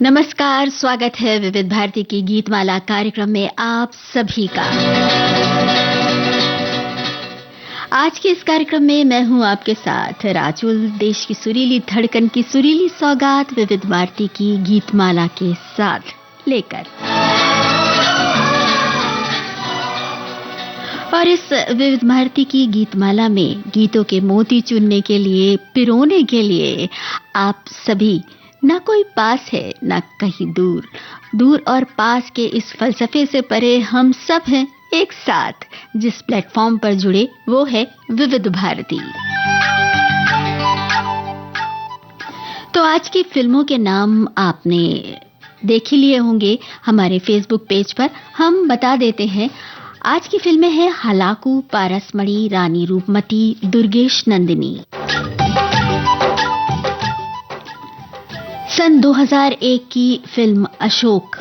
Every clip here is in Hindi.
नमस्कार, स्वागत है विविध भारती की गीतमाला कार्यक्रम में आप सभी का। आज के इस कार्यक्रम में मैं हूं आपके साथ राजुल, देश की सुरीली धड़कन की सुरीली सौगात विविध भारती की गीतमाला के साथ लेकर। और इस विविध भारती की गीतमाला में गीतों के मोती चुनने के लिए, पिरोने के लिए आप सभी ना कोई पास है ना कहीं दूर, दूर और पास के इस फलसफे से परे हम सब हैं एक साथ। जिस प्लेटफॉर्म पर जुड़े वो है विविध भारती। तो आज की फिल्मों के नाम आपने देख ही लिए होंगे हमारे फेसबुक पेज पर। हम बता देते हैं, आज की फिल्में हैं हलाकू, पारसमणि, रानी रूपमती, दुर्गेश नंदिनी। सन 2001 की फिल्म अशोक,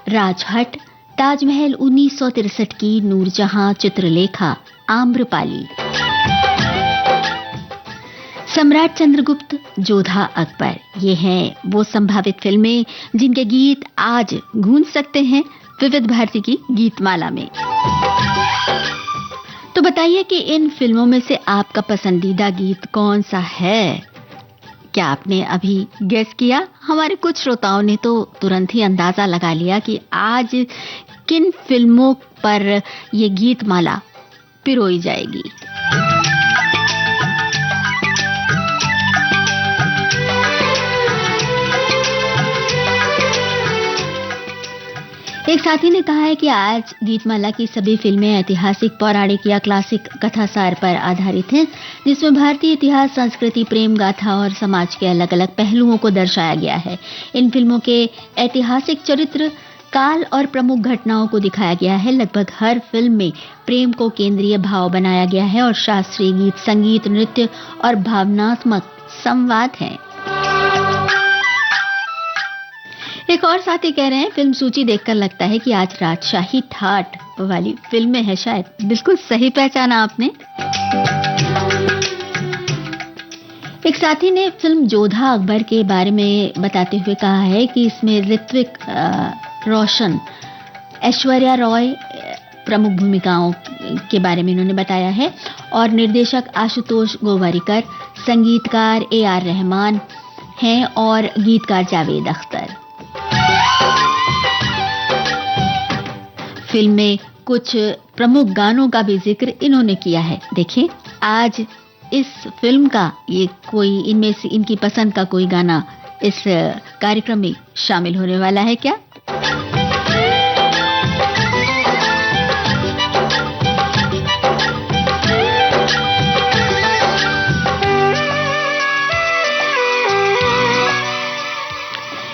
राजहट, ताजमहल 1963 की नूरजहां, चित्रलेखा, आम्रपाली, सम्राट चंद्रगुप्त, जोधा अकबर। ये हैं वो संभावित फिल्में जिनके गीत आज गूंज सकते हैं विविध भारती की गीतमाला में। तो बताइए कि इन फिल्मों में से आपका पसंदीदा गीत कौन सा है? क्या आपने अभी गेस किया? हमारे कुछ श्रोताओं ने तो तुरंत ही अंदाजा लगा लिया कि आज किन फिल्मों पर ये गीतमाला पिरोई जाएगी। एक साथी ने कहा है कि आज गीतमाला की सभी फिल्में ऐतिहासिक, पौराणिक या क्लासिक कथासार पर आधारित हैं, जिसमें भारतीय इतिहास, संस्कृति, प्रेम गाथा और समाज के अलग अलग पहलुओं को दर्शाया गया है। इन फिल्मों के ऐतिहासिक चरित्र, काल और प्रमुख घटनाओं को दिखाया गया है। लगभग हर फिल्म में प्रेम को केंद्रीय भाव बनाया गया है और शास्त्रीय गीत, संगीत, नृत्य और भावनात्मक संवाद हैं। एक और साथी कह रहे हैं, फिल्म सूची देखकर लगता है कि आज राजशाही ठाट वाली फिल्में हैं शायद। बिल्कुल सही पहचाना आपने। एक साथी ने फिल्म जोधा अकबर के बारे में बताते हुए कहा है कि इसमें ऋत्विक रोशन, ऐश्वर्या रॉय प्रमुख भूमिकाओं के बारे में इन्होंने बताया है और निर्देशक आशुतोष गोवारिकर, संगीतकार AR रहमान हैं और गीतकार जावेद अख्तर। फिल्म में कुछ प्रमुख गानों का भी जिक्र इन्होंने किया है। देखिए, आज इस फिल्म का ये कोई इनमें से इनकी पसंद का कोई गाना इस कार्यक्रम में शामिल होने वाला है क्या?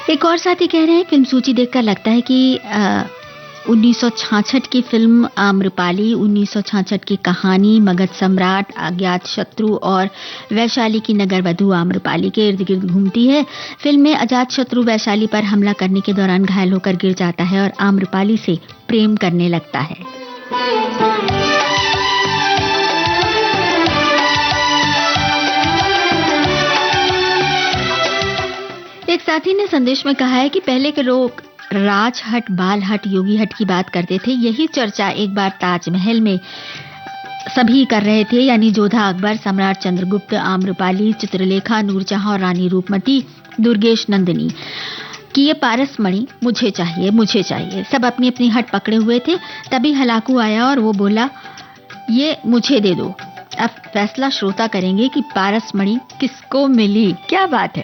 एक और साथी कह रहे हैं, फिल्म सूची देखकर लगता है कि 1966 की फिल्म आम्रपाली, 1966 की कहानी, मगध सम्राट, अज्ञात शत्रु और वैशाली की नगरवधू आम्रपाली के इर्द गिर्द घूमती है। फिल्म में अजात शत्रु वैशाली पर हमला करने के दौरान घायल होकर गिर जाता है और आम्रपाली से प्रेम करने लगता है। एक साथी ने संदेश में कहा है कि पहले के लोग राजहट, बालहट, योगी हट की बात करते थे। यही चर्चा एक बार ताजमहल में सभी कर रहे थे, यानी जोधा अकबर, सम्राट चंद्रगुप्त, आम्रपाली, चित्रलेखा, नूरजहां और रानी रूपमती, दुर्गेश नंदिनी कि ये पारसमणि मुझे चाहिए, मुझे चाहिए। सब अपनी अपनी हट पकड़े हुए थे। तभी हलाकू आया और वो बोला, ये मुझे दे दो। अब फैसला श्रोता करेंगे कि पारसमणि किसको मिली। क्या बात है।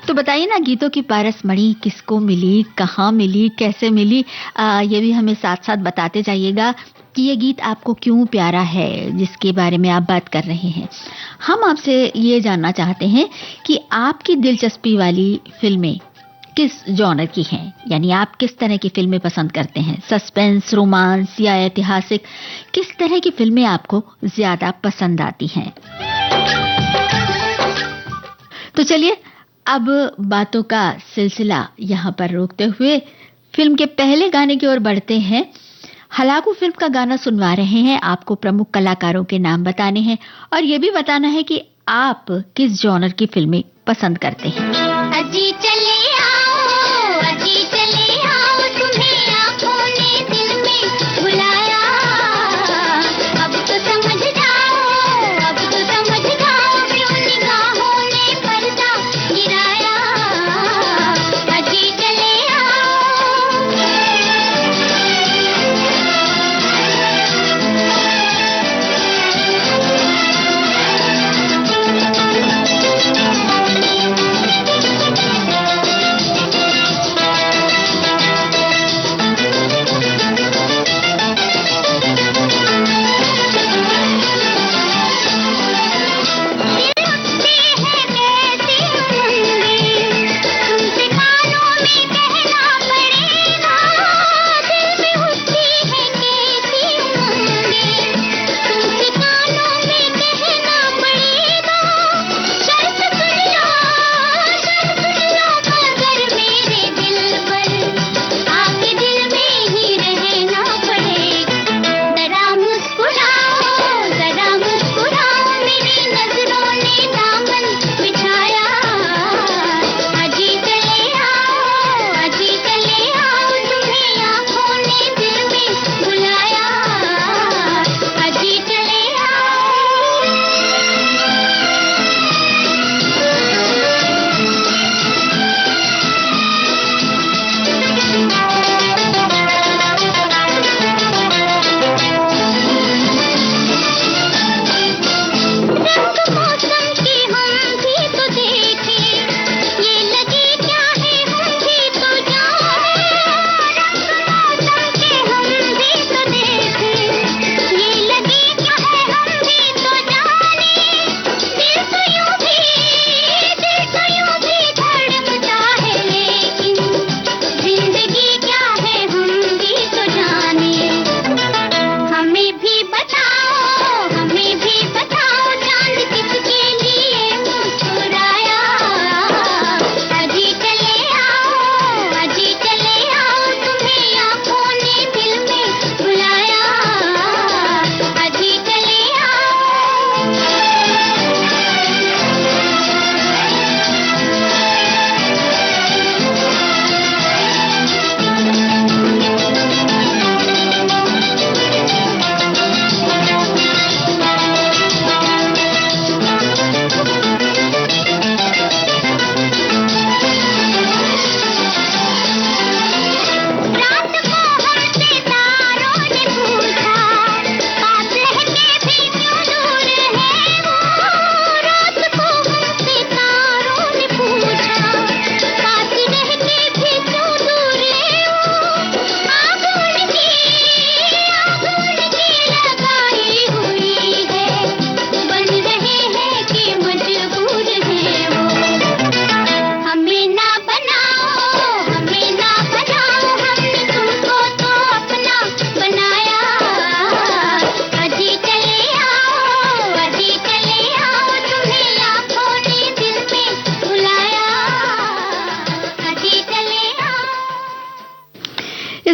तो बताइए ना, गीतों की पारसमणि किसको मिली, कहाँ मिली, कैसे मिली? ये भी हमें साथ साथ बताते जाइएगा कि ये गीत आपको क्यों प्यारा है, जिसके बारे में आप बात कर रहे हैं। हम आपसे ये जानना चाहते हैं कि आपकी दिलचस्पी वाली फिल्में किस जॉनर की हैं, यानी आप किस तरह की फिल्में पसंद करते हैं? सस्पेंस, रोमांस या ऐतिहासिक? किस तरह की फिल्में आपको ज्यादा पसंद आती हैं? तो चलिए, अब बातों का सिलसिला यहाँ पर रोकते हुए फिल्म के पहले गाने की ओर बढ़ते हैं। हलाकू फिल्म का गाना सुनवा रहे हैं। आपको प्रमुख कलाकारों के नाम बताने हैं और ये भी बताना है कि आप किस जॉनर की फिल्में पसंद करते हैं। अजी चले आओ, अजी चले आओ, तुम्हें आँखों ने दिल में बुलाया। अब तो समझ जाओ, अब तो समझ जाओ, क्यों निगाहों ने पर्दा गिराया। अजी चले आओ।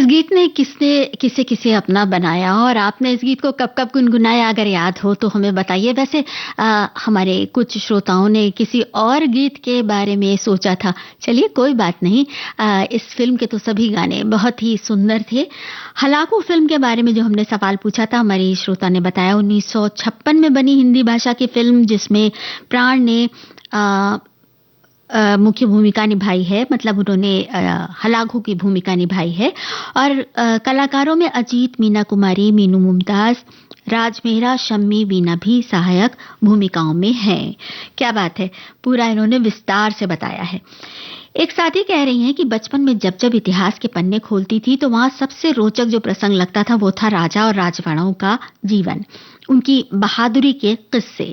गीत ने किसे किसे अपना बनाया और आपने इस गीत को कब कब गुनगुनाया, अगर याद हो तो हमें बताइए। वैसे हमारे कुछ श्रोताओं ने किसी और गीत के बारे में सोचा था। चलिए कोई बात नहीं, इस फिल्म के तो सभी गाने बहुत ही सुंदर थे। हलाकू फिल्म के बारे में जो हमने सवाल पूछा था, हमारी श्रोता ने बताया 1956 में बनी हिंदी भाषा की फिल्म, जिसमें प्राण ने मुख्य भूमिका निभाई है, मतलब उन्होंने हलाकू की भूमिका निभाई है। और कलाकारों में अजीत, मीना कुमारी, मीनू मुमताज, राज मेहरा, शम्मी, वीना भी सहायक भूमिकाओं में हैं। क्या बात है, पूरा इन्होंने विस्तार से बताया है। एक साथी कह रही हैं कि बचपन में जब जब इतिहास के पन्ने खोलती थी तो वहां सबसे रोचक जो प्रसंग लगता था वो था राजा और राजवाड़ाओं का जीवन, उनकी बहादुरी के किस्से।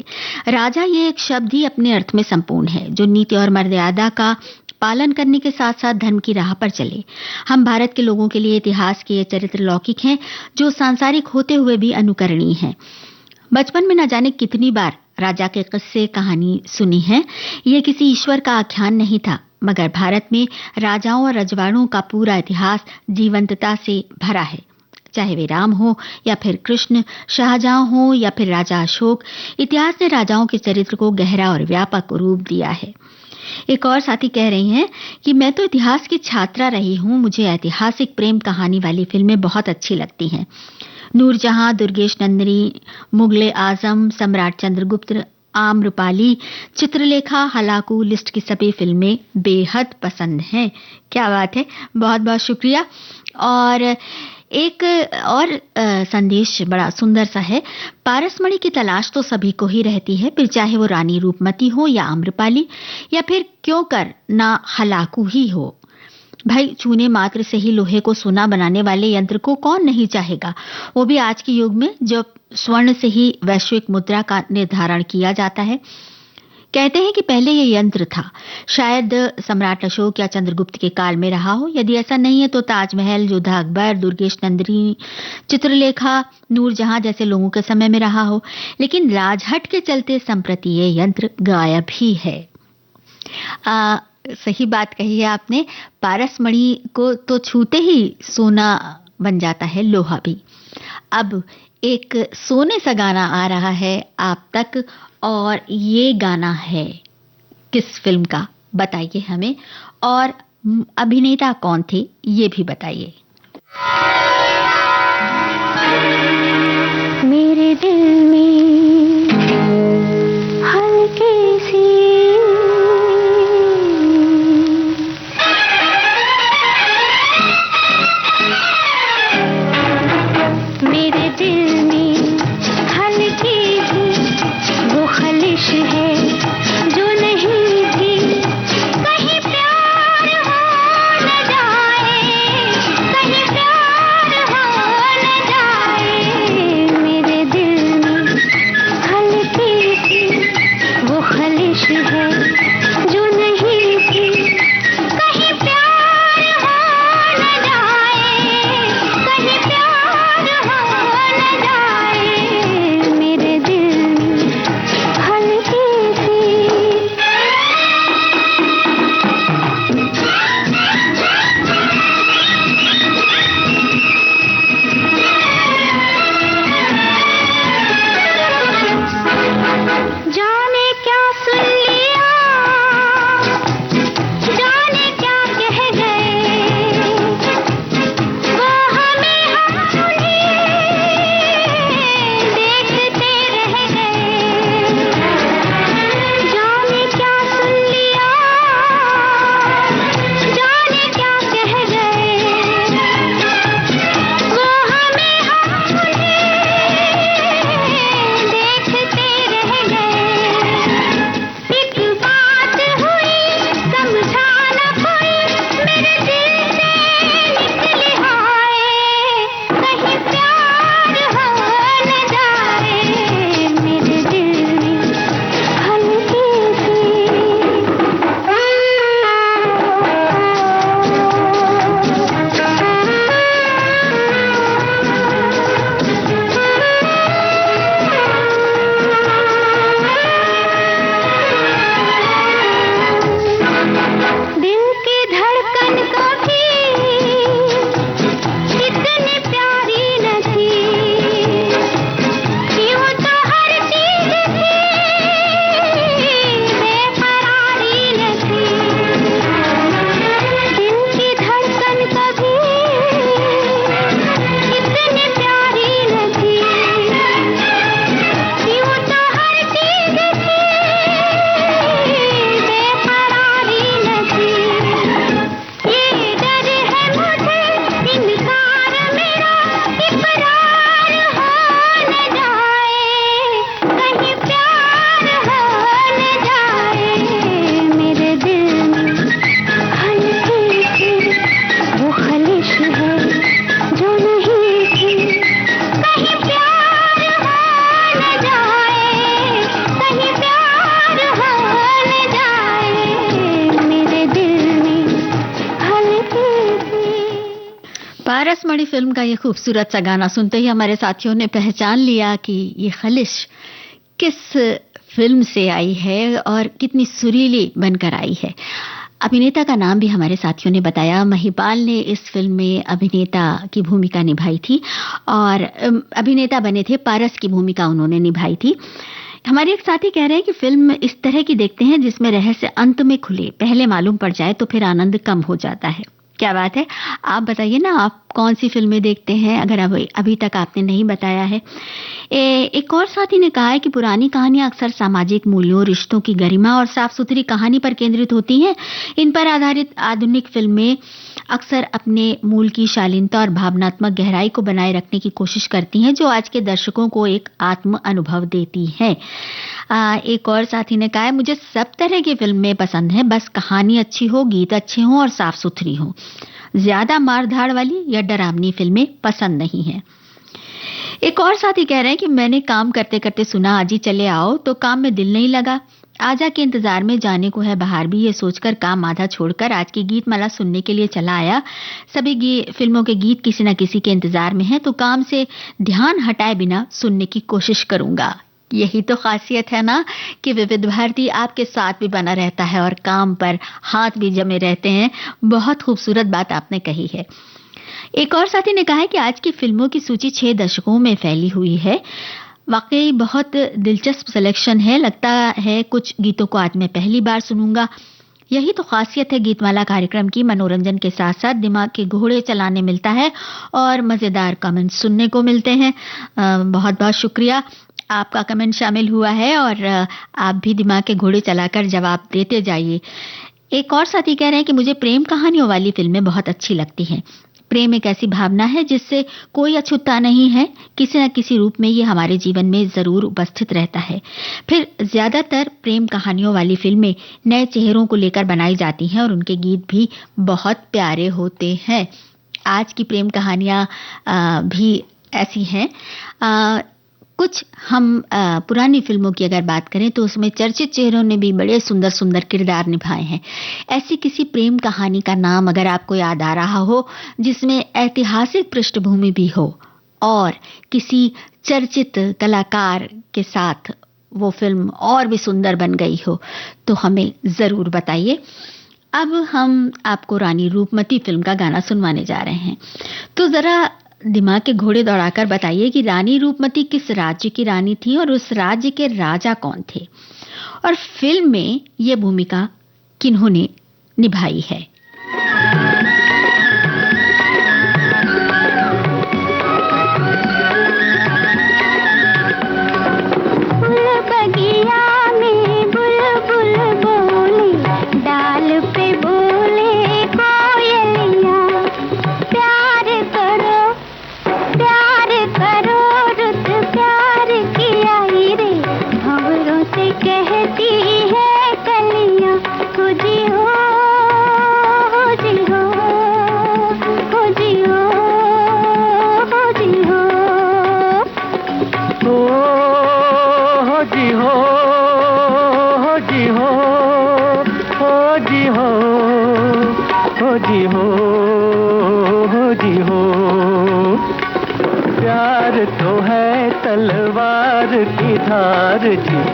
राजा ये एक शब्द ही अपने अर्थ में संपूर्ण है, जो नीति और मर्यादा का पालन करने के साथ साथ धर्म की राह पर चले। हम भारत के लोगों के लिए इतिहास के ये चरित्र लौकिक हैं, जो सांसारिक होते हुए भी अनुकरणीय हैं। बचपन में न जाने कितनी बार राजा के किस्से कहानी सुनी है। ये किसी ईश्वर का आख्यान नहीं था, मगर भारत में राजाओं और रजवाड़ों का पूरा इतिहास जीवंतता से भरा है। चाहे वे राम हो या फिर कृष्ण, शाहजहां हो या फिर राजा अशोक, इतिहास ने राजाओं के चरित्र को गहरा और व्यापक रूप दिया है। एक और साथी कह रही हैं कि मैं तो इतिहास की छात्रा रही हूँ, मुझे ऐतिहासिक प्रेम कहानी वाली फिल्में बहुत अच्छी लगती हैं। नूरजहां, दुर्गेश नंदिनी, मुगले आजम, सम्राट चंद्रगुप्त, आम्रपाली, चित्रलेखा, हलाकू, लिस्ट की सभी फिल्में बेहद पसंद हैं। क्या बात है, बहुत बहुत शुक्रिया। और एक और संदेश बड़ा सुंदर सा है। पारसमणि की तलाश तो सभी को ही रहती है, फिर चाहे वो रानी रूपमती हो या आम्रपाली, या फिर क्यों कर ना हलाकू ही हो। भाई, चूने मात्र से ही लोहे को सोना बनाने वाले यंत्र को कौन नहीं चाहेगा, वो भी आज के युग में जब स्वर्ण से ही वैश्विक मुद्रा का निर्धारण किया जाता है। कहते हैं कि पहले ये यंत्र था, शायद सम्राट अशोक या चंद्रगुप्त के काल में रहा हो। यदि ऐसा नहीं है तो ताजमहल, योद्धा अकबर, दुर्गेश नंदिनी, चित्रलेखा, नूरजहां जैसे लोगों के समय में रहा हो। लेकिन राजहट के चलते संप्रति ये यंत्र गायब ही है। सही बात कही है आपने। पारसमणि को तो छूते ही सोना बन जाता है, लोहा भी। अब एक सोने सा गाना आ रहा है आप तक, और ये गाना है किस फिल्म का बताइए हमें, और अभिनेता कौन थे ये भी बताइए। मेरे दिल में हल्की सी पारसमणि फिल्म का ये खूबसूरत सा गाना सुनते ही हमारे साथियों ने पहचान लिया कि ये खलिश किस फिल्म से आई है और कितनी सुरीली बनकर आई है। अभिनेता का नाम भी हमारे साथियों ने बताया। महिपाल ने इस फिल्म में अभिनेता की भूमिका निभाई थी और अभिनेता बने थे, पारस की भूमिका उन्होंने निभाई थी। हमारे एक साथी कह रहे हैं कि फिल्म इस तरह की देखते हैं जिसमें रहस्य अंत में खुले, पहले मालूम पड़ जाए तो फिर आनंद कम हो जाता है। क्या बात है। आप बताइए ना, आप कौन सी फिल्में देखते हैं, अगर अभी तक आपने नहीं बताया है। एक और साथी ने कहा है कि पुरानी कहानियां अक्सर सामाजिक मूल्यों, रिश्तों की गरिमा और साफ सुथरी कहानी पर केंद्रित होती हैं। इन पर आधारित आधुनिक फिल्में अक्सर अपने मूल की शालीनता और भावनात्मक गहराई को बनाए रखने की कोशिश करती हैं, जो आज के दर्शकों को एक आत्म अनुभव देती है। एक और साथी ने कहा है, मुझे सब तरह की फिल्में पसंद हैं, बस कहानी अच्छी हो, गीत अच्छे हों और साफ सुथरी हो। ज्यादा मारधाड़ वाली या डरावनी फिल्में पसंद नहीं है। एक और साथी कह रहे हैं कि मैंने काम करते करते सुना आज ही चले आओ, तो काम में दिल नहीं लगा। आजा के इंतजार में जाने को है बाहर भी, ये सोचकर काम आधा छोड़कर आज की गीत माला सुनने के लिए चला आया। सभी फिल्मों के गीत किसी न किसी के इंतजार में हैं, तो काम से ध्यान हटाए बिना सुनने की कोशिश करूंगा। यही तो खासियत है ना, कि विविध भारती आपके साथ भी बना रहता है और काम पर हाथ भी जमे रहते हैं। बहुत खूबसूरत बात आपने कही है। एक और साथी ने कहा है कि आज की फिल्मों की सूची 6 दशकों में फैली हुई है। वाकई बहुत दिलचस्प सिलेक्शन है, लगता है कुछ गीतों को आज मैं पहली बार सुनूंगा। यही तो खासियत है गीतमाला कार्यक्रम की, मनोरंजन के साथ साथ दिमाग के घोड़े चलाने मिलता है और मजेदार कमेंट सुनने को मिलते हैं। बहुत बहुत शुक्रिया, आपका कमेंट शामिल हुआ है और आप भी दिमाग के घोड़े चलाकर जवाब देते जाइए। एक और साथी कह रहे हैं कि मुझे प्रेम कहानियों वाली फिल्में बहुत अच्छी लगती हैं। प्रेम एक ऐसी भावना है जिससे कोई अछूता नहीं है, किसी न किसी रूप में ये हमारे जीवन में जरूर उपस्थित रहता है। फिर ज्यादातर प्रेम कहानियों वाली फिल्में नए चेहरों को लेकर बनाई जाती हैं और उनके गीत भी बहुत प्यारे होते हैं। आज की प्रेम कहानियां भी ऐसी हैं। कुछ हम पुरानी फिल्मों की अगर बात करें तो उसमें चर्चित चेहरों ने भी बड़े सुंदर सुंदर किरदार निभाए हैं। ऐसी किसी प्रेम कहानी का नाम अगर आपको याद आ रहा हो जिसमें ऐतिहासिक पृष्ठभूमि भी हो और किसी चर्चित कलाकार के साथ वो फिल्म और भी सुंदर बन गई हो, तो हमें जरूर बताइए। अब हम आपको रानी रूपमती फिल्म का गाना सुनवाने जा रहे हैं, तो जरा दिमाग के घोड़े दौड़ाकर बताइए कि रानी रूपमती किस राज्य की रानी थी और उस राज्य के राजा कौन थे, और फिल्म में ये भूमिका किन्होंने निभाई है।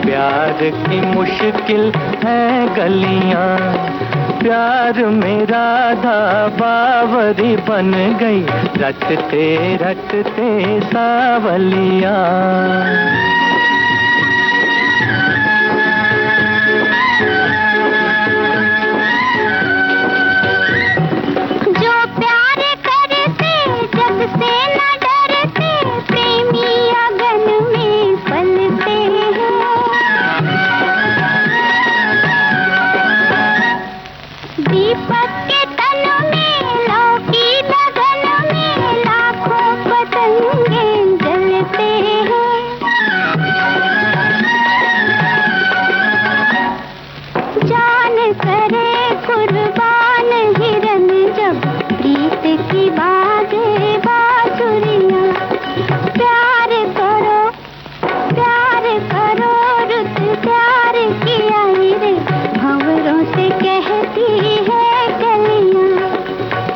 प्यार की मुश्किल है गलियां, प्यार में राधा बावरी बन गई, रटते रटते सावलियां।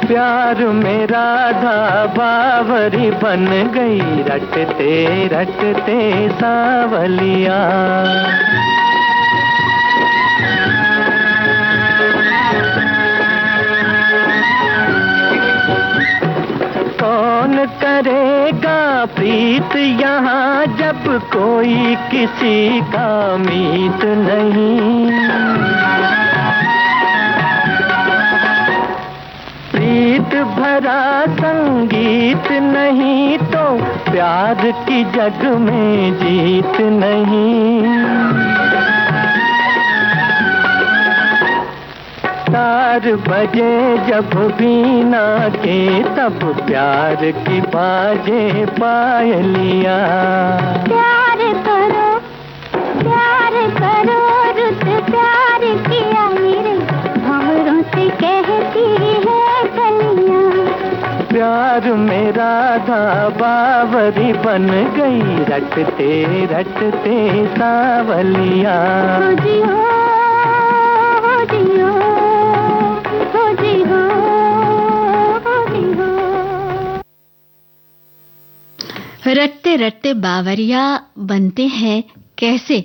प्यार में राधा बावरी बन गई, रटते रटते सावलियां। कौन करेगा प्रीत यहाँ जब अब कोई किसी का मीत नहीं। प्रीत भरा संगीत नहीं तो प्यार की जग में जीत नहीं। तार बजे जब बीना के तब प्यार की बाजे पायलिया। प्यार करो रुत प्यार किया मेरे भंवरों से कहती है कलियां। प्यार में राधा बावरी बन गई रटते रटते सावलिया। हो जी हो रटते रटते बावरिया बनते हैं कैसे,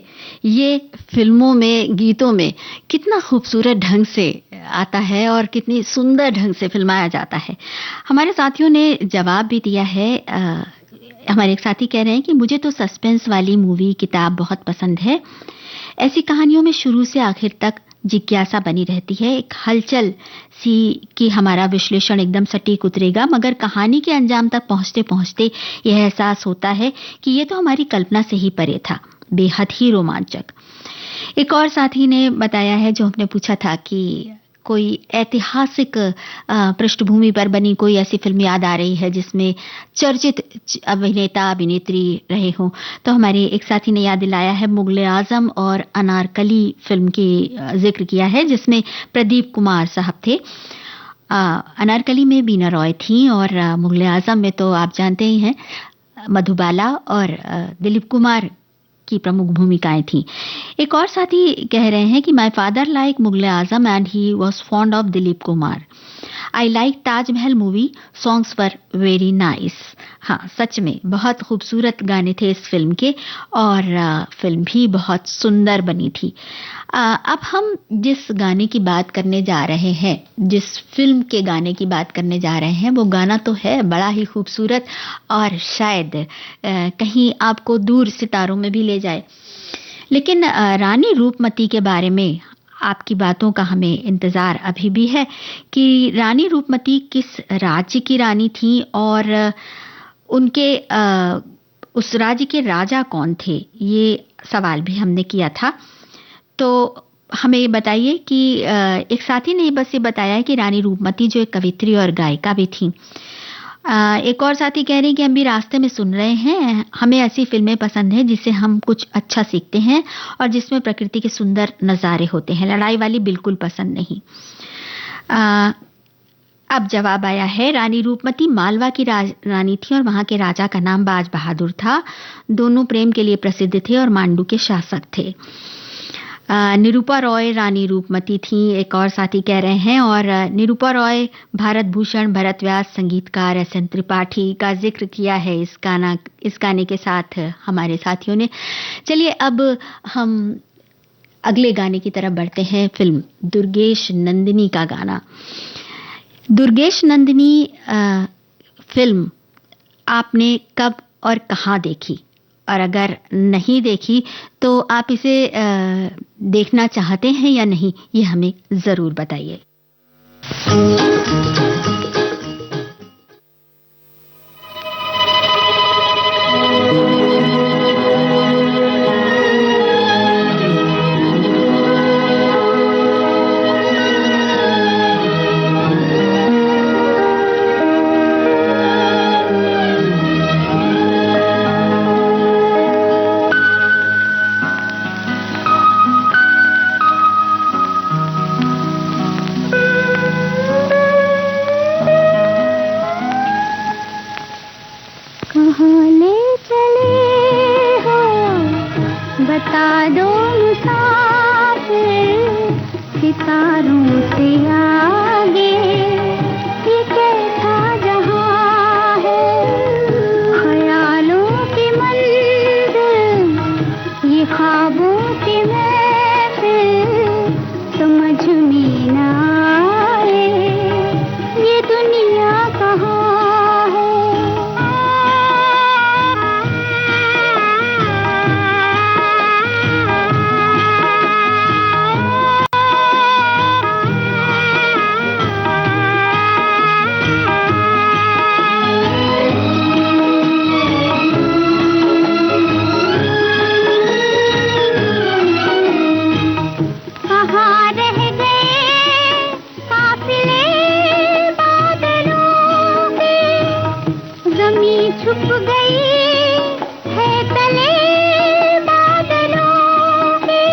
ये फिल्मों में गीतों में कितना खूबसूरत ढंग से आता है और कितनी सुंदर ढंग से फिल्माया जाता है। हमारे साथियों ने जवाब भी दिया है। हमारे एक साथी कह रहे हैं कि मुझे तो सस्पेंस वाली मूवी किताब बहुत पसंद है। ऐसी कहानियों में शुरू से आखिर तक जिज्ञासा बनी रहती है, एक हलचल सी कि हमारा विश्लेषण एकदम सटीक उतरेगा, मगर कहानी के अंजाम तक पहुंचते पहुंचते यह एहसास होता है कि ये तो हमारी कल्पना से ही परे था। बेहद ही रोमांचक। एक और साथी ने बताया है, जो हमने पूछा था कि कोई ऐतिहासिक पृष्ठभूमि पर बनी कोई ऐसी फिल्म याद आ रही है जिसमें चर्चित अभिनेता अभिनेत्री रहे हों, तो हमारे एक साथी ने याद दिलाया है मुगले आजम और अनारकली फिल्म की जिक्र किया है, जिसमें प्रदीप कुमार साहब थे। अनारकली में बीना रॉय थी और मुगले आजम में तो आप जानते ही हैं मधुबाला और दिलीप कुमार की प्रमुख भूमिकाएं थीं। एक और साथी कह रहे हैं कि my father like Mughal-e Azam and he was fond of Dilip Kumar. I like Taj Mahal movie, songs were very nice. हाँ, सच में बहुत खूबसूरत गाने थे इस फिल्म के और फिल्म भी बहुत सुंदर बनी थी। अब हम जिस गाने की बात करने जा रहे हैं, जिस फिल्म के गाने की बात करने जा रहे हैं, वो गाना तो है बड़ा ही खूबसूरत और शायद कहीं आपको दूर सितारों में भी ले जाए। लेकिन रानी रूपमती के बारे में आपकी बातों का हमें इंतजार अभी भी है कि रानी रूपमती किस राज्य की रानी थी और उनके उस राज्य के राजा कौन थे, ये सवाल भी हमने किया था। तो हमें ये बताइए कि एक साथी ने बस ये बताया है कि रानी रूपमती जो एक कवित्री और गायिका भी थी। एक और साथी कह रहे हैं कि हम भी रास्ते में सुन रहे हैं, हमें ऐसी फिल्में पसंद हैं जिससे हम कुछ अच्छा सीखते हैं और जिसमें प्रकृति के सुंदर नज़ारे होते हैं, लड़ाई वाली बिल्कुल पसंद नहीं। अब जवाब आया है, रानी रूपमती मालवा की रानी थी और वहां के राजा का नाम बाज बहादुर था। दोनों प्रेम के लिए प्रसिद्ध थे और मांडू के शासक थे। निरूपा रॉय रानी रूपमती थी, एक और साथी कह रहे हैं। और निरूपा रॉय, भारत भूषण, भरत व्यास, संगीतकार एस.एन. त्रिपाठी का जिक्र किया है इस गाने के साथ हमारे साथियों ने। चलिए अब हम अगले गाने की तरफ बढ़ते हैं। फिल्म दुर्गेश नंदिनी का गाना। दुर्गेश नंदिनी फिल्म आपने कब और कहां देखी, और अगर नहीं देखी तो आप इसे देखना चाहते हैं या नहीं, ये हमें जरूर बताइए। छुप गई है तले बादलों के,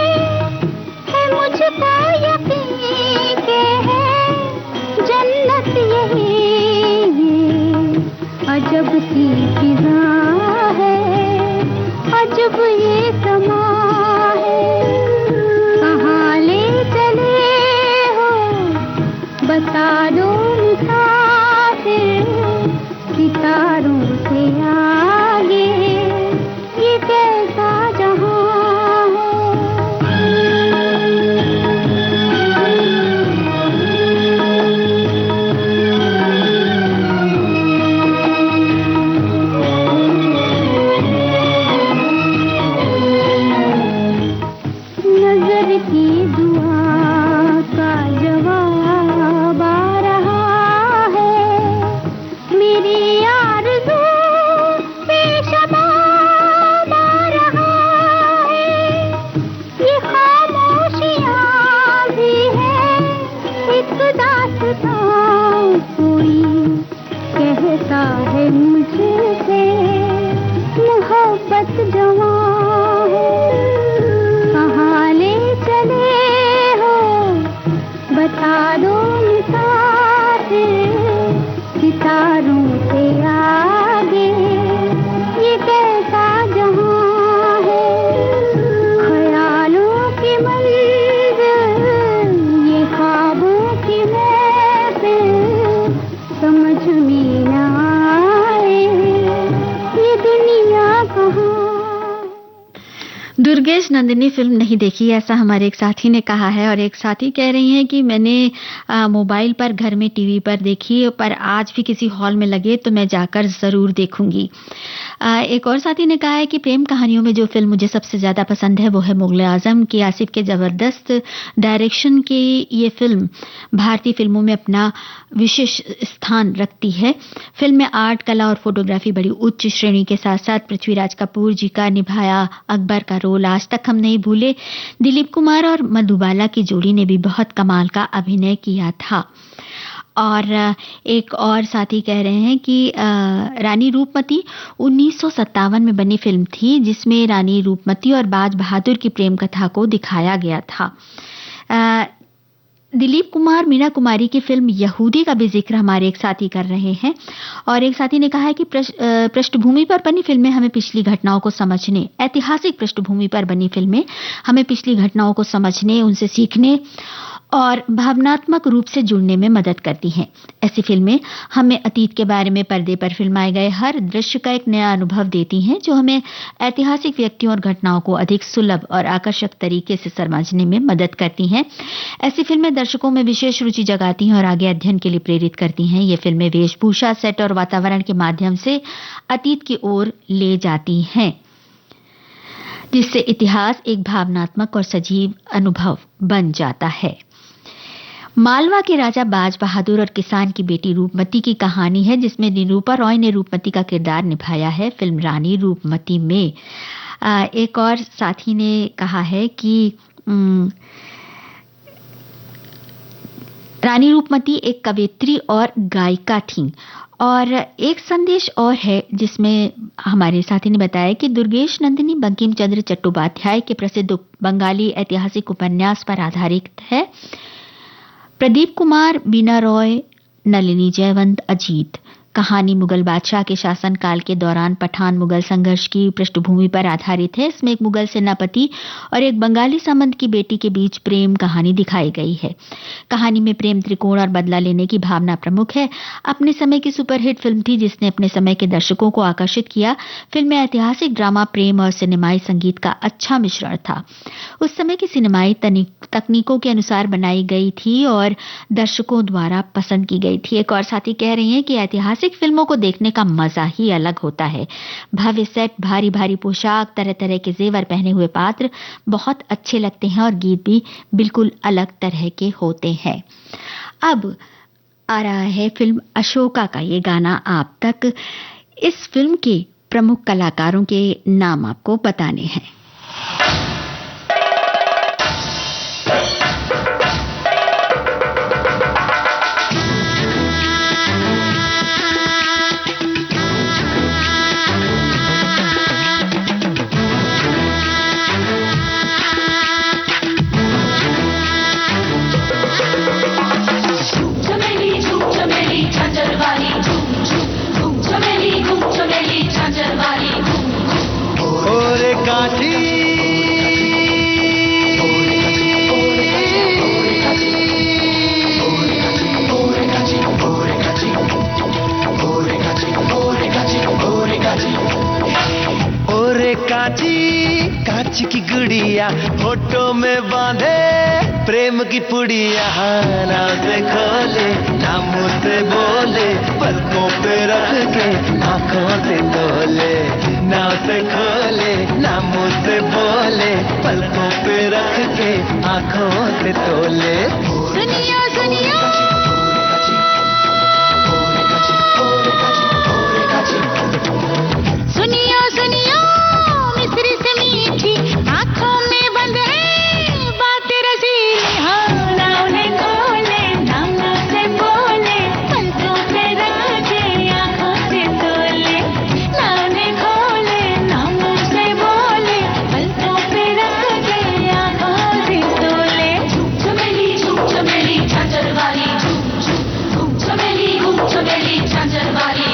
है मुझको यकीन के है जन्नत यही। अजब सी फिजा है, अजब ये समा है, कहाँ ले चले हो बता दो मुसाफिर, सितारों से आगे ये कैसा जहां नजर की दुआ का जवाब आ रहा है, मेरी आरज़ू बेशबाब आ रहा है। ये खामोशियाँ भी है एक दास्तां, कोई कहता है मुझसे मोहब्बत जवां है। कहाँ ले चले हो बता दो मुसाफिर, सितारों से आगे ये कैसा जहां है। ख्यालों की मंजिल ये ख्वाबों की महफिल, समझ में न आए ये दुनिया कहाँ। दुर्गेश नंदिनी फिल्म नहीं देखी ऐसा हमारे एक साथी ने कहा है, और एक साथी कह रही हैं कि मैंने मोबाइल पर घर में टीवी पर देखी, पर आज भी किसी हॉल में लगे तो मैं जाकर जरूर देखूंगी। एक और साथी ने कहा है कि प्रेम कहानियों में जो फिल्म मुझे सबसे ज्यादा पसंद है वो है मुगल आजम की। आसिफ के जबरदस्त डायरेक्शन की ये फिल्म भारतीय फिल्मों में अपना विशेष स्थान रखती है। फिल्म में आर्ट, कला और फोटोग्राफी बड़ी उच्च श्रेणी के साथ साथ पृथ्वीराज कपूर जी का निभाया अकबर का रोल आज तक हम नहीं भूले। दिलीप कुमार और मधुबाला की जोड़ी ने भी बहुत कमाल का अभिनय किया था। और एक और साथी कह रहे हैं कि रानी रूपमती 1957 में बनी फिल्म थी जिसमें रानी रूपमती और बाज बहादुर की प्रेम कथा को दिखाया गया था। दिलीप कुमार मीना कुमारी की फिल्म यहूदी का भी जिक्र हमारे एक साथी कर रहे हैं, और एक साथी ने कहा है कि पृष्ठभूमि पर बनी फिल्में हमें पिछली घटनाओं को समझने, ऐतिहासिक पृष्ठभूमि पर बनी फिल्में हमें पिछली घटनाओं को समझने, उनसे सीखने और भावनात्मक रूप से जुड़ने में मदद करती हैं। ऐसी फिल्में हमें अतीत के बारे में पर्दे पर फिल्माए गए हर दृश्य का एक नया अनुभव देती हैं, जो हमें ऐतिहासिक व्यक्तियों और घटनाओं को अधिक सुलभ और आकर्षक तरीके से समझने में मदद करती हैं। ऐसी फिल्में दर्शकों में विशेष रुचि जगाती हैं और आगे अध्ययन के लिए प्रेरित करती हैं। ये फिल्में वेशभूषा, सेट और वातावरण के माध्यम से अतीत की ओर ले जाती हैं, जिससे इतिहास एक भावनात्मक और सजीव अनुभव बन जाता है। मालवा के राजा बाज बहादुर और किसान की बेटी रूपमती की कहानी है, जिसमें निरूपा रॉय ने रूपमती का किरदार निभाया है फिल्म रानी रूपमती में। एक और साथी ने कहा है कि रानी रूपमती एक कवयित्री और गायिका थीं। और एक संदेश और है जिसमें हमारे साथी ने बताया कि दुर्गेश नंदिनी बंकिम चंद्र चट्टोपाध्याय के प्रसिद्ध बंगाली ऐतिहासिक उपन्यास पर आधारित है। प्रदीप कुमार, बीना रॉय, नलिनी जयवंत, अजीत। कहानी मुगल बादशाह के शासनकाल के दौरान पठान मुगल संघर्ष की पृष्ठभूमि पर आधारित है। इसमें एक मुगल सेनापति और एक बंगाली सामंत की बेटी के बीच प्रेम कहानी दिखाई गई है। कहानी में प्रेम त्रिकोण और बदला लेने की भावना प्रमुख है। अपने समय की सुपरहिट फिल्म थी जिसने अपने समय के दर्शकों को आकर्षित किया। फिल्म में ऐतिहासिक ड्रामा, प्रेम और सिनेमाई संगीत का अच्छा मिश्रण था। उस समय की सिनेमाई तकनीकों के अनुसार बनाई गई थी और दर्शकों द्वारा पसंद की गई थी। एक और साथी कह रहे हैं कि ऐतिहासिक फिल्मों को देखने का मजा ही अलग होता है। भव्य सेट, भारी भारी पोशाक, तरह तरह के जेवर पहने हुए पात्र बहुत अच्छे लगते हैं और गीत भी बिल्कुल अलग तरह के होते हैं। अब आ रहा है फिल्म अशोका का ये गाना आप तक। इस फिल्म के प्रमुख कलाकारों के नाम आपको बताने हैं। गुड़िया होठों में बांधे प्रेम की पुड़िया, ना से खोले ना मुंह से बोले, पलकों पे रख के आंखों से तोले, ना से खोले ना मुंह से बोले, पलकों पे रख के आंखों से तोले। सुनियो सुनियो सुनियो सुनियो मिस्री से मीठी आंखों में बंद है बात रसीली, हाँ ना उन्हें खोले ना मुंह से बोले, पलकों पे रख के आंखों से तोले, ना उन्हें खोले ना मुंह से बोले, पलकों पे रख के आंखों से तोले। झूम चमेली झांझर वाली, झूम चमेली झांझर वाली।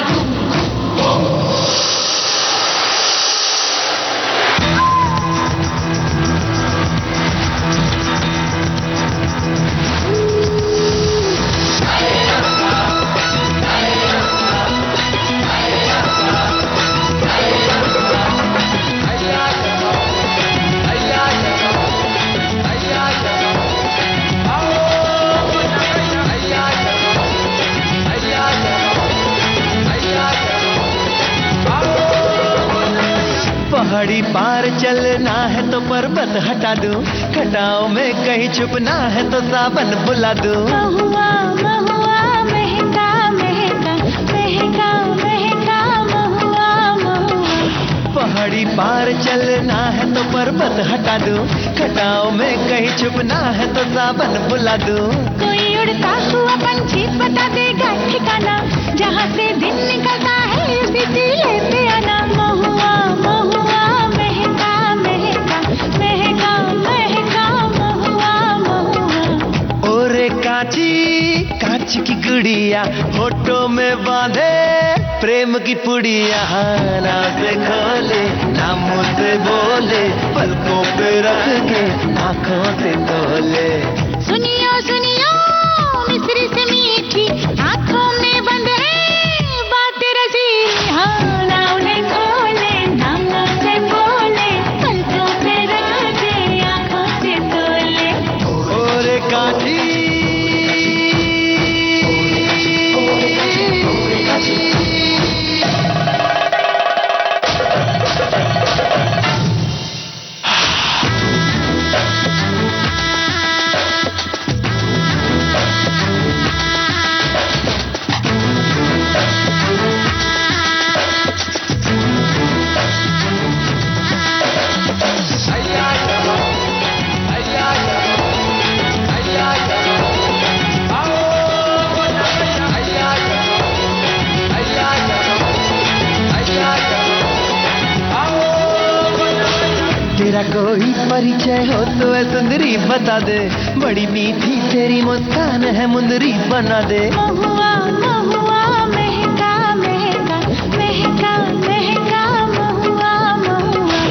पहाड़ी पार चलना है तो पर्वत हटा दूं, घटाओं में कहीं छुपना है तो सावन बुला दूं। महुआ महुआ महका महका महका महका महुआ महुआ। पहाड़ी पार चलना है तो पर्वत हटा दूं, घटाओं में कहीं छुपना है तो सावन बुला दूं। कोई उड़ता हुआ पंछी बता देगा ठिकाना, जहाँ से दिन निकलता है उसी टीले पे आना। महुआ महुआ महका महका महका महका महुआ महुआ। ओरे कांची कांच की गुड़िया होठों में बांधे प्रेम की पुड़िया, ना से खोले ना मुंह से बोले, पलकों पे रख के आंखों से तोले। सुनियो सुनियो मिस्री से मीठी आंखों में बंद है बात रसीली, हाँ ना उन्हें खोले ना मुंह से बोले, पलकों पे रख के आंखों से तोले। ओरे कांची तेरा कोई परिचय हो तो है सुंदरी बता दे, बड़ी मीठी तेरी मुस्कान है मुंदरी बना दे। महुआ महुआ महका महका महका महका महुआ महुआ।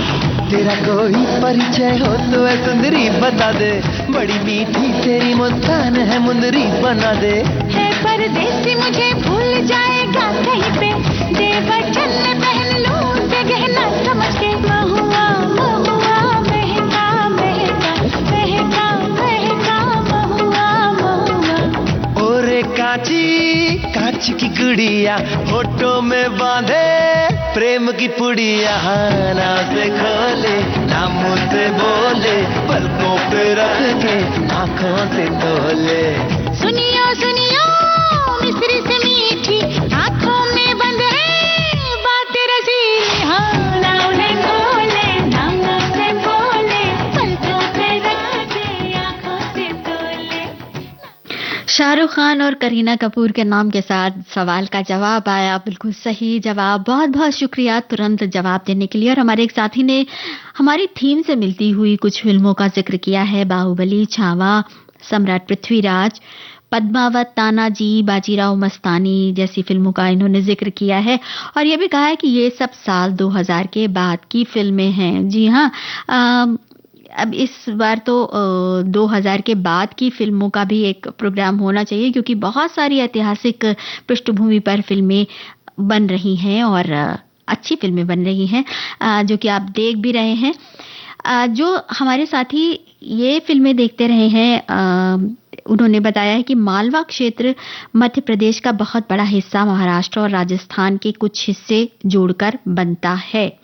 तेरा कोई परिचय हो तो है सुंदरी बता दे, बड़ी मीठी तेरी मुस्कान है मुंदरी बना दे। है परदेसी मुझे भूल जाएगा कहीं पे, दे बचन में पहन लूं से गहना समझ के। महुआ महुआ महका महका महका महका महुआ महुआ। ओरे कांची कांच की गुड़िया होठों में बांधे प्रेम की पुड़िया, ना से खोले ना मुंह से बोले, पलकों पे रख के आंखों से तोले। सुनियो सुनियो मिस्री से मीठी आंखों में बंद है बात रसीली, हाँ ना उन्हें खोले ना मुंह से बोले, पलकों पे रख के आंखों से तोले। शाहरुख खान और करीना कपूर के नाम के साथ सवाल का जवाब आया, बिल्कुल सही जवाब। बहुत बहुत शुक्रिया तुरंत जवाब देने के लिए। और हमारे एक साथी ने हमारी थीम से मिलती हुई कुछ फिल्मों का जिक्र किया है, बाहुबली, छावा, सम्राट पृथ्वीराज, पद्मावत, तानाजी, बाजीराव मस्तानी जैसी फिल्मों का इन्होंने जिक्र किया है। और ये भी कहा है कि ये सब साल 2000 के बाद की फिल्में हैं। जी हाँ, अब इस बार तो 2000 के बाद की फिल्मों का भी एक प्रोग्राम होना चाहिए, क्योंकि बहुत सारी ऐतिहासिक पृष्ठभूमि पर फिल्में बन रही हैं और अच्छी फिल्में बन रही हैं, जो कि आप देख भी रहे हैं। जो हमारे साथी ये फिल्में देखते रहे हैं, उन्होंने बताया है कि मालवा क्षेत्र मध्य प्रदेश का बहुत बड़ा हिस्सा महाराष्ट्र और राजस्थान के कुछ हिस्से जोड़कर बनता है।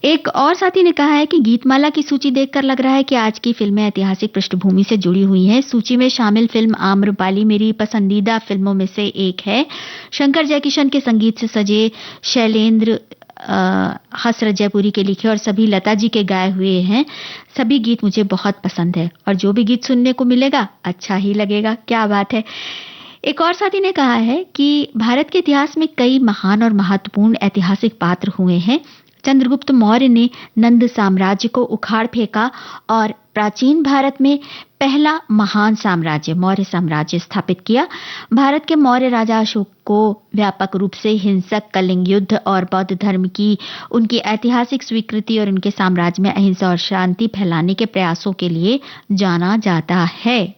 एक और साथी ने कहा है कि गीतमाला की सूची देखकर लग रहा है कि आज की फिल्में ऐतिहासिक पृष्ठभूमि से जुड़ी हुई हैं। सूची में शामिल फिल्म आम्रपाली मेरी पसंदीदा फिल्मों में से एक है। शंकर जयकिशन के संगीत से सजे शैलेंद्र हसरत जयपुरी के लिखे और सभी लता जी के गाए हुए हैं। सभी गीत मुझे बहुत पसंद है और जो भी गीत सुनने को मिलेगा अच्छा ही लगेगा। क्या बात है। एक और साथी ने कहा है कि भारत के इतिहास में कई महान और महत्वपूर्ण ऐतिहासिक पात्र हुए हैं। चंद्रगुप्त मौर्य ने नंद साम्राज्य को उखाड़ फेंका और प्राचीन भारत में पहला महान साम्राज्य मौर्य साम्राज्य स्थापित किया। भारत के मौर्य राजा अशोक को व्यापक रूप से हिंसक कलिंग युद्ध और बौद्ध धर्म की उनकी ऐतिहासिक स्वीकृति और उनके साम्राज्य में अहिंसा और शांति फैलाने के प्रयासों के लिए जाना जाता है।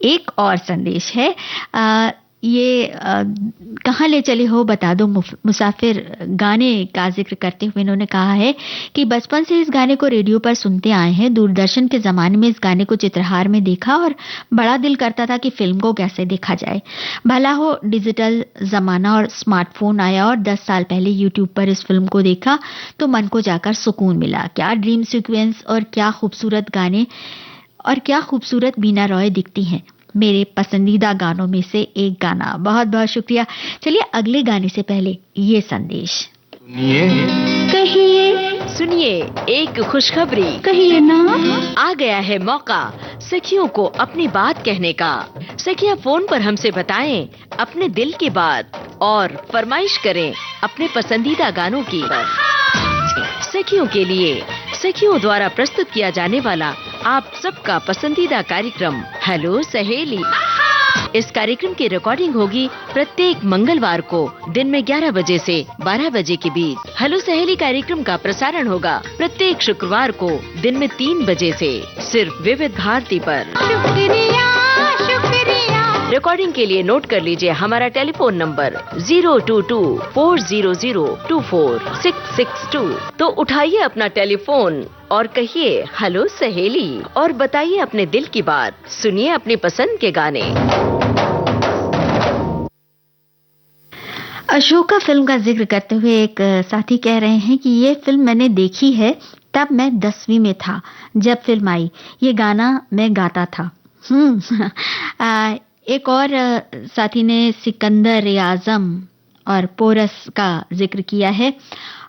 एक और संदेश है, ये कहाँ ले चले हो बता दो मुसाफिर गाने का जिक्र करते हुए इन्होंने कहा है कि बचपन से इस गाने को रेडियो पर सुनते आए हैं। दूरदर्शन के ज़माने में इस गाने को चित्रहार में देखा और बड़ा दिल करता था कि फिल्म को कैसे देखा जाए। भला हो डिजिटल ज़माना और स्मार्टफोन आया और 10 साल पहले यूट्यूब पर इस फिल्म को देखा तो मन को जाकर सुकून मिला। क्या ड्रीम सीक्वेंस और क्या खूबसूरत गाने और क्या खूबसूरत बीना रॉय दिखती हैं। मेरे पसंदीदा गानों में से एक गाना। बहुत बहुत शुक्रिया। चलिए अगले गाने से पहले ये संदेश कहिए, सुनिए एक खुशखबरी कहिए ना। आ गया है मौका सखियों को अपनी बात कहने का। सखियां फोन पर हमसे बताएं अपने दिल की बात और फरमाइश करें अपने पसंदीदा गानों की। सखियों के लिए सखियों द्वारा प्रस्तुत किया जाने वाला आप सबका पसंदीदा कार्यक्रम हेलो सहेली। इस कार्यक्रम की रिकॉर्डिंग होगी प्रत्येक मंगलवार को दिन में 11 बजे से 12 बजे के बीच। हेलो सहेली कार्यक्रम का प्रसारण होगा प्रत्येक शुक्रवार को दिन में 3 बजे से सिर्फ विविध भारती पर। शुक्रिया शुक्रिया। रिकॉर्डिंग के लिए नोट कर लीजिए हमारा टेलीफोन नंबर 022-400-24662। तो उठाइए अपना टेलीफोन और कहिए हेलो सहेली और बताइए अपने दिल की बात। सुनिए अपनी पसंद के गाने। अशोका फिल्म का जिक्र करते हुए एक साथी कह रहे हैं कि ये फिल्म मैंने देखी है तब मैं 10वीं में था जब फिल्म आई। ये गाना मैं गाता था। एक और साथी ने सिकंदर आजम और पोरस का जिक्र किया है।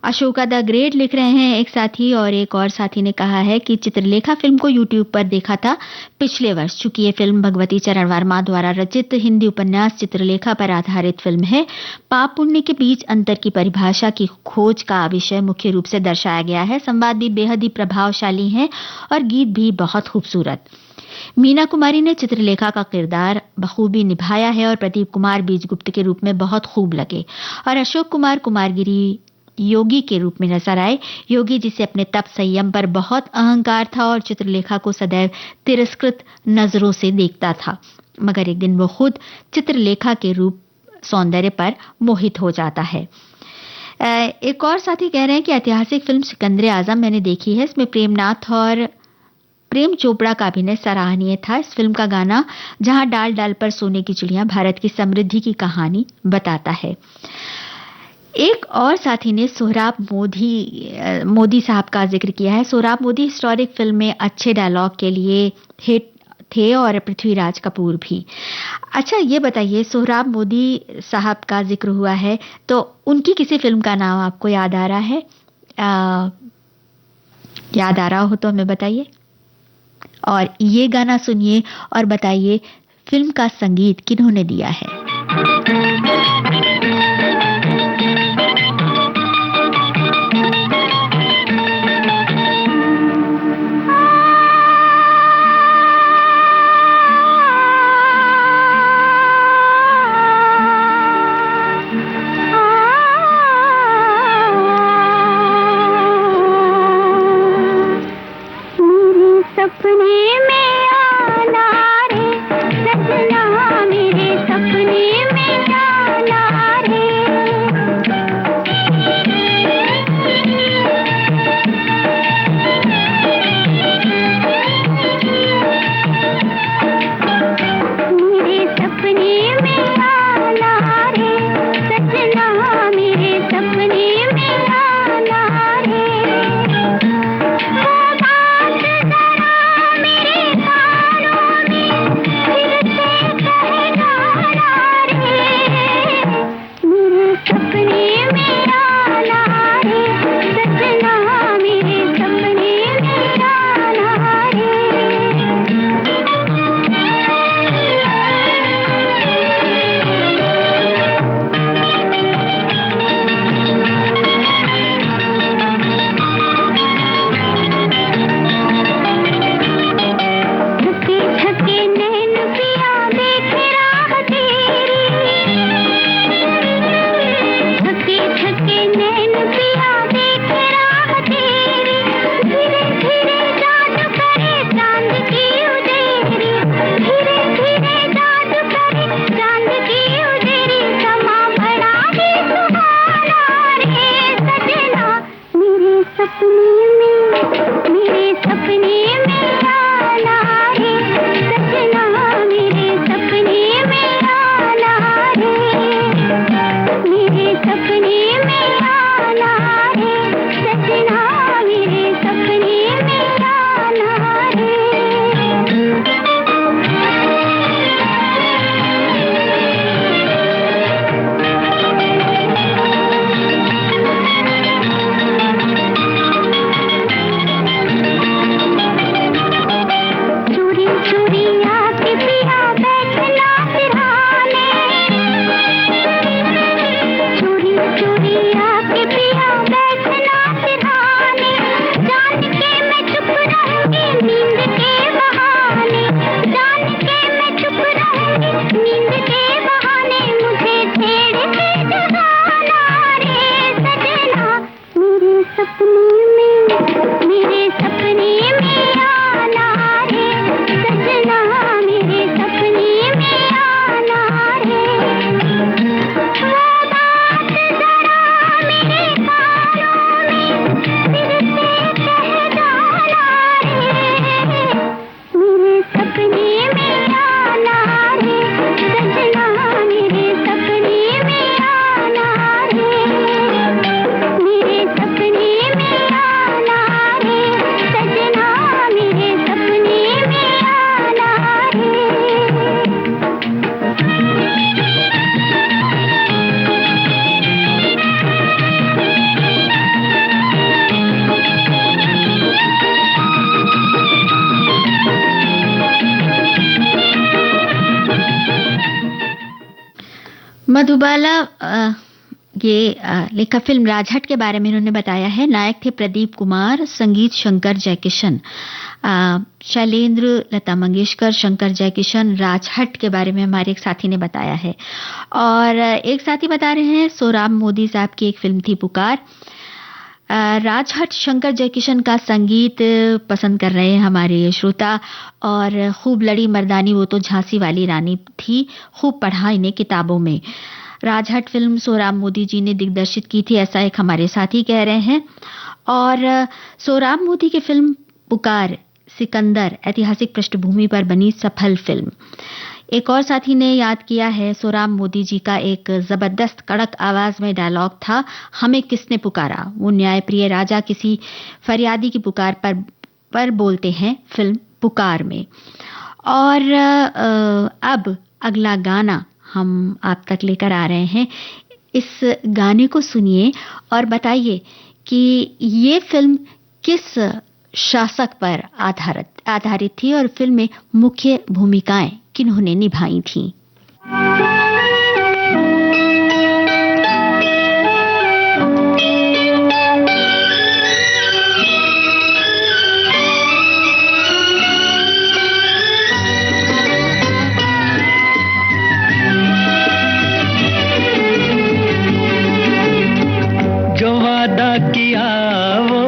अशोका द ग्रेट लिख रहे हैं एक साथी, और एक और साथी ने कहा है कि चित्रलेखा फिल्म को यूट्यूब पर देखा था पिछले वर्ष। चूंकि ये फिल्म भगवती चरण वर्मा द्वारा रचित हिंदी उपन्यास चित्रलेखा पर आधारित फिल्म है। पाप पुण्य के बीच अंतर की परिभाषा की खोज का विषय मुख्य रूप से दर्शाया गया है। संवाद भी बेहद ही प्रभावशाली हैं और गीत भी बहुत खूबसूरत। मीना कुमारी ने चित्रलेखा का किरदार बखूबी निभाया है और प्रदीप कुमार बीजगुप्त के रूप में बहुत खूब लगे और अशोक कुमार कुमारगिरी योगी के रूप में नजर आए। योगी जिसे अपने तप संयम पर बहुत अहंकार था और चित्रलेखा को सदैव तिरस्कृत नजरों से देखता था, मगर एक दिन वो खुद चित्रलेखा के रूप सौंदर्य पर मोहित हो जाता है। एक और साथी कह रहे हैं कि ऐतिहासिक फिल्म सिकंदर आजम मैंने देखी है। इसमें प्रेमनाथ और प्रेम चोपड़ा का अभिनय सराहनीय था। इस फिल्म का गाना जहां डाल डाल पर सोने की चिड़िया भारत की समृद्धि की कहानी बताता है। एक और साथी ने सोहराब मोदी साहब का जिक्र किया है। सोहराब मोदी हिस्टोरिक फिल्म में अच्छे डायलॉग के लिए हिट थे और पृथ्वीराज कपूर भी। अच्छा ये बताइए, सोहराब मोदी साहब का जिक्र हुआ है तो उनकी किसी फिल्म का नाम आपको याद आ रहा है? याद आ रहा हो तो हमें बताइए और ये गाना सुनिए और बताइए फिल्म का संगीत किन्होंने दिया है। सपने में आना मधुबाला ये लेखा फिल्म राजहट के बारे में इन्होंने बताया है। नायक थे प्रदीप कुमार, संगीत शंकर जयकिशन, शैलेंद्र, लता मंगेशकर, शंकर जयकिशन। राजहट के बारे में हमारे एक साथी ने बताया है। और एक साथी बता रहे हैं सोराब मोदी साहब की एक फिल्म थी पुकार। राजहट शंकर जयकिशन का संगीत पसंद कर रहे हैं हमारे श्रोता। और खूब लड़ी मर्दानी वो तो झांसी वाली रानी थी, खूब पढ़ा इन्हें किताबों में। राजहट फिल्म सोराब मोदी जी ने दिग्दर्शित की थी, ऐसा एक हमारे साथी कह रहे हैं। और सोराब मोदी की फिल्म पुकार सिकंदर ऐतिहासिक पृष्ठभूमि पर बनी सफल फिल्म। एक और साथी ने याद किया है सोराब मोदी जी का एक जबरदस्त कड़क आवाज में डायलॉग था, हमें किसने पुकारा। वो न्यायप्रिय राजा किसी फरियादी की पुकार पर बोलते हैं फिल्म पुकार में। और अब अगला गाना हम आप तक लेकर आ रहे हैं। इस गाने को सुनिए और बताइए कि ये फिल्म किस शासक पर आधारित थी और फिल्म में मुख्य भूमिकाएं किन्होंने निभाई थीं। जो वादा किया वो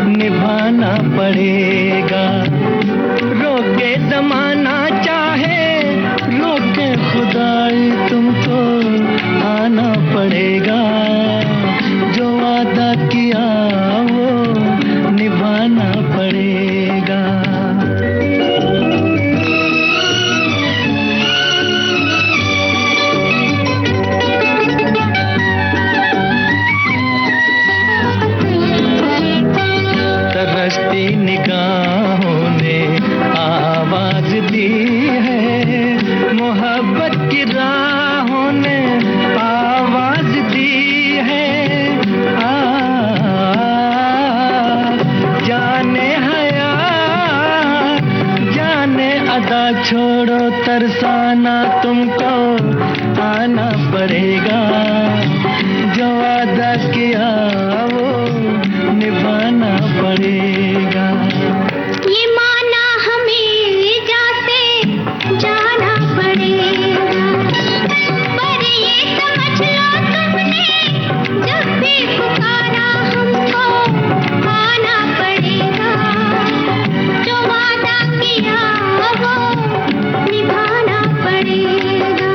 निभाना पड़ेगा, रोके जमाना चाहे रोके खुदाई तुमको आना पड़ेगा। जो वादा किया वो निभाना पड़ेगा। तरसती निगाहों ने आवाज दी है, मोहब्बत की राहों ने आवाज दी है। जाने हया जाने अदा छोड़ो तरसाना तुमको आना पड़ेगा। जो वादा किया वो निभाना पड़ेगा। ये माना हमें जाते जाना पड़ेगा, पर ये समझ लो तुमने जब भी पुकारा हमको आना पड़ेगा। जो वादा किया वो निभाना पड़ेगा।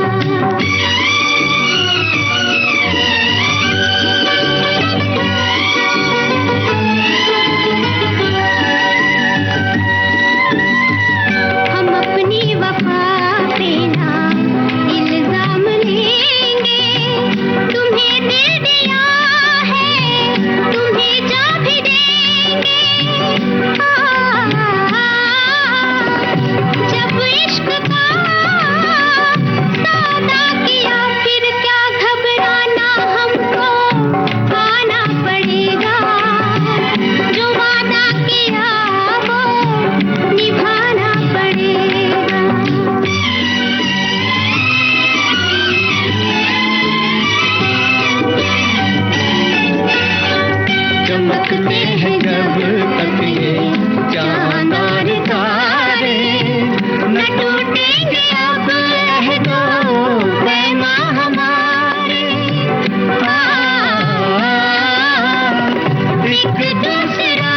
हम अपनी वफा पे ना इल्जाम लेंगे, तुम्हें दिल दिया है तुम्हें जा भी देंगे। जब इश्क का सौदा किया फिर क्या घबराना, हमको आना पड़ेगा। जो वादा किया वो निभाना पड़ेगा। चमकते हैं जब तक ये चांद और तारे, न टूटेंगे अब अहदो पैमा हमारे। एक दूसरा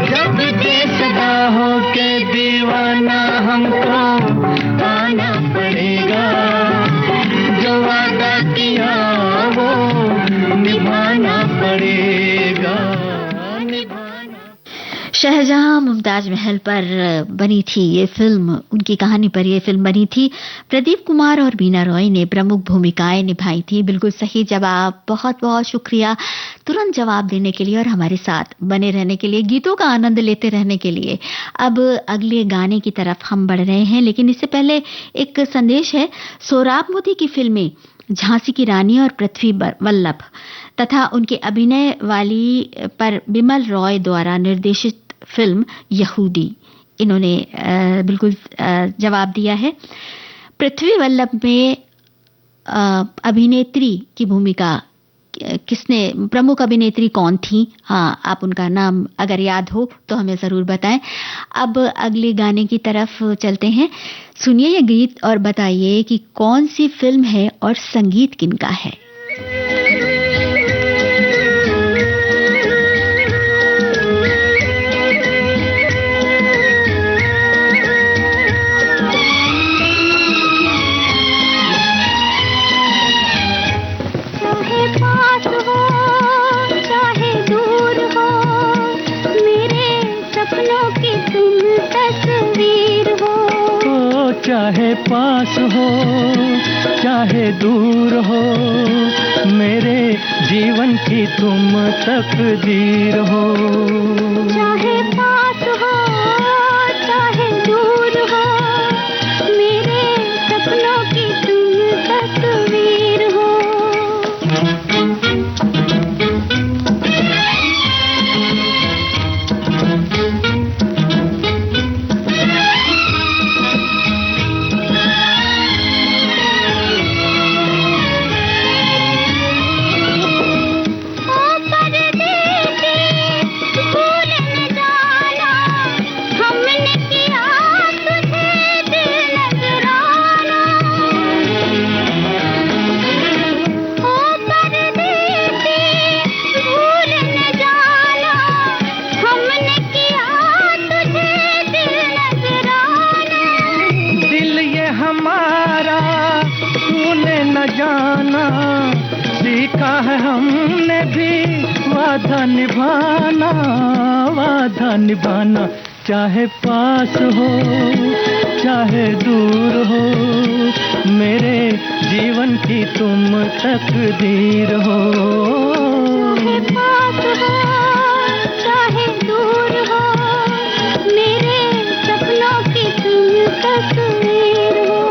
जब दे सदा हो के दीवाना, हमको आना पड़ेगा। जो वादा किया वो निभाना पड़ेगा। शहजहां मुमताज महल पर बनी थी ये फिल्म, उनकी कहानी पर ये फिल्म बनी थी। प्रदीप कुमार और बीना रॉय ने प्रमुख भूमिकाएं निभाई थी। बिल्कुल सही जवाब, बहुत बहुत शुक्रिया तुरंत जवाब देने के लिए और हमारे साथ बने रहने के लिए, गीतों का आनंद लेते रहने के लिए। अब अगले गाने की तरफ हम बढ़ रहे हैं, लेकिन इससे पहले एक संदेश है। सोराब मोदी की फिल्में झांसी की रानी और पृथ्वी वल्लभ तथा उनके अभिनय वाली पर बिमल रॉय द्वारा निर्देशित फिल्म यहूदी, इन्होंने बिल्कुल जवाब दिया है। पृथ्वी वल्लभ में अभिनेत्री की भूमिका किसने, प्रमुख अभिनेत्री कौन थी? हाँ, आप उनका नाम अगर याद हो तो हमें ज़रूर बताएं। अब अगले गाने की तरफ चलते हैं। सुनिए ये गीत और बताइए कि कौन सी फिल्म है और संगीत किनका है। चाहे पास हो चाहे दूर हो, मेरे जीवन की तुम तकदीर हो। चाहे पास हो चाहे दूर हो, मेरे सपनों की तुम तस्वीर हो। वादा निभाना, चाहे पास हो चाहे दूर हो, मेरे जीवन की तुम तकदीर हो। चाहे पास हो चाहे दूर हो, मेरे सपनों की तुम तस्वीर हो।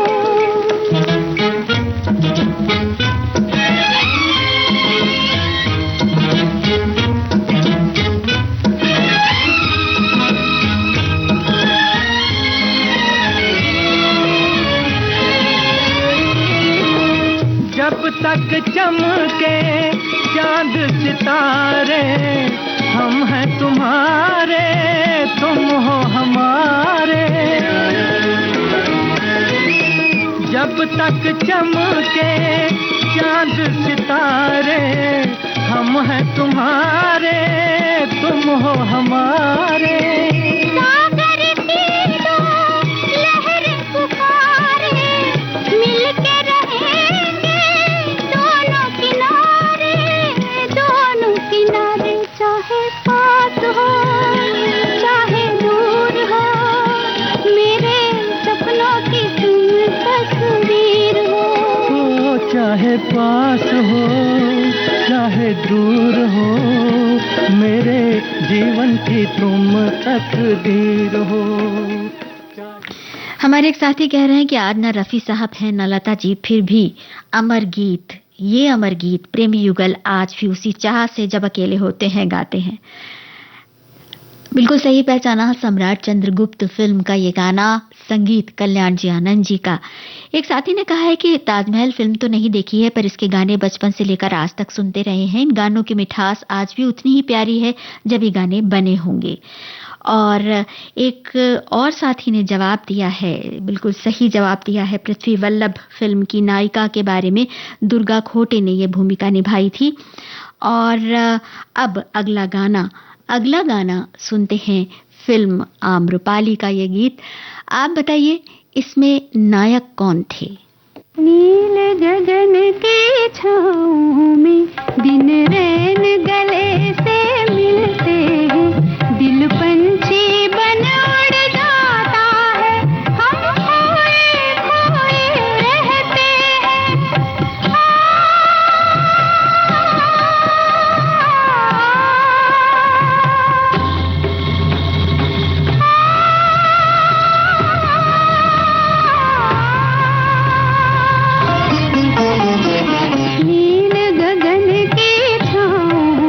जब तक चमके चांद सितारे, हम हैं तुम्हारे तुम हो हमारे। जब तक चमके चांद सितारे, हम हैं तुम्हारे तुम हो हमारे। चाहे पास हो चाहे दूर हो, मेरे जीवन की तुम तकदीर हो। हमारे एक साथी कह रहे हैं कि आज न रफ़ी साहब हैं न लता जी, फिर भी अमर गीत, ये अमर गीत प्रेमी युगल आज भी उसी चाह से जब अकेले होते हैं गाते हैं। बिल्कुल सही पहचाना, सम्राट चंद्रगुप्त फिल्म का ये गाना, संगीत कल्याण जी आनंद जी का। एक साथी ने कहा है कि ताजमहल फिल्म तो नहीं देखी है, पर इसके गाने बचपन से लेकर आज तक सुनते रहे हैं। इन गानों की मिठास आज भी उतनी ही प्यारी है जब ये गाने बने होंगे। और एक और साथी ने जवाब दिया है, बिल्कुल सही जवाब दिया है, पृथ्वी वल्लभ फिल्म की नायिका के बारे में दुर्गा खोटे ने ये भूमिका निभाई थी। और अब अगला गाना सुनते हैं, फिल्म आम्रपाली का ये गीत। आप बताइए इसमें नायक कौन थे? नील गगन की छाँव में दिन रैन गले से मिलते हैं, दिल पंछी बन उड़ जाता है, हम खोए खोए रहते हैं। नील गगन की छाँव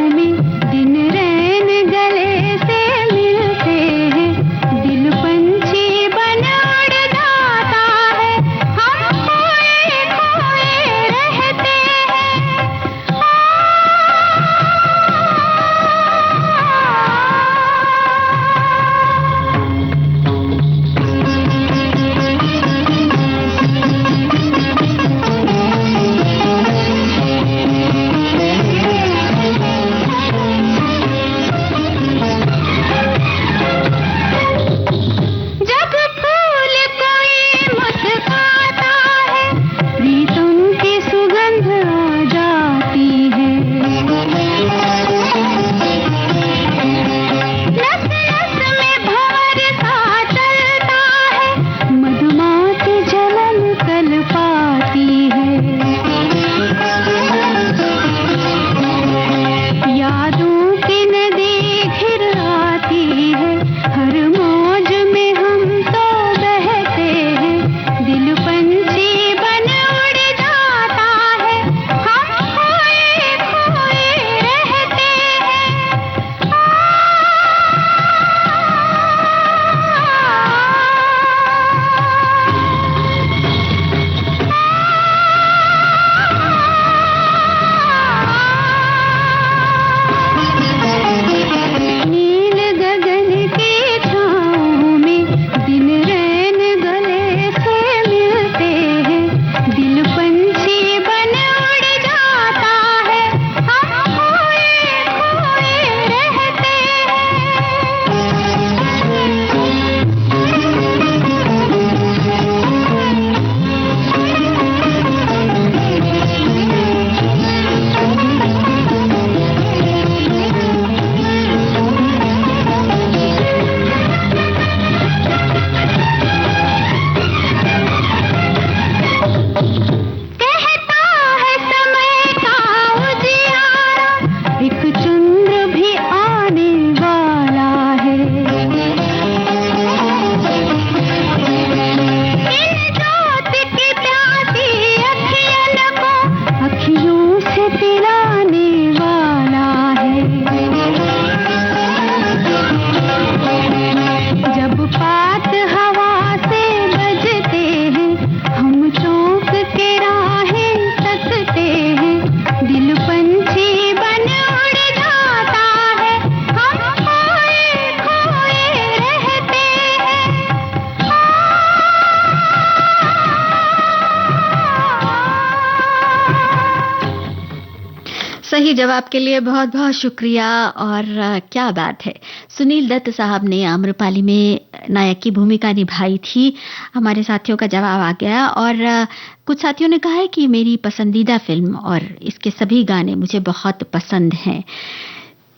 सही जवाब के लिए बहुत बहुत शुक्रिया। और क्या बात है, सुनील दत्त साहब ने आम्रपाली में नायक की भूमिका निभाई थी। हमारे साथियों का जवाब आ गया और कुछ साथियों ने कहा है कि मेरी पसंदीदा फिल्म और इसके सभी गाने मुझे बहुत पसंद हैं।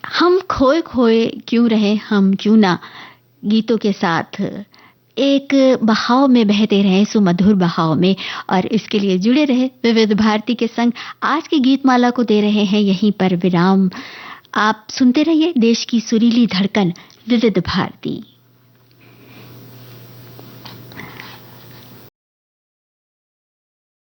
हम खोए खोए क्यों रहे हम क्यों ना गीतों के साथ एक बहाव में बहते रहे, सुमधुर बहाव में, और इसके लिए जुड़े रहे विविध भारती के संग। आज की गीतमाला को दे रहे हैं यहीं पर विराम। आप सुनते रहिए देश की सुरीली धड़कन विविध भारती।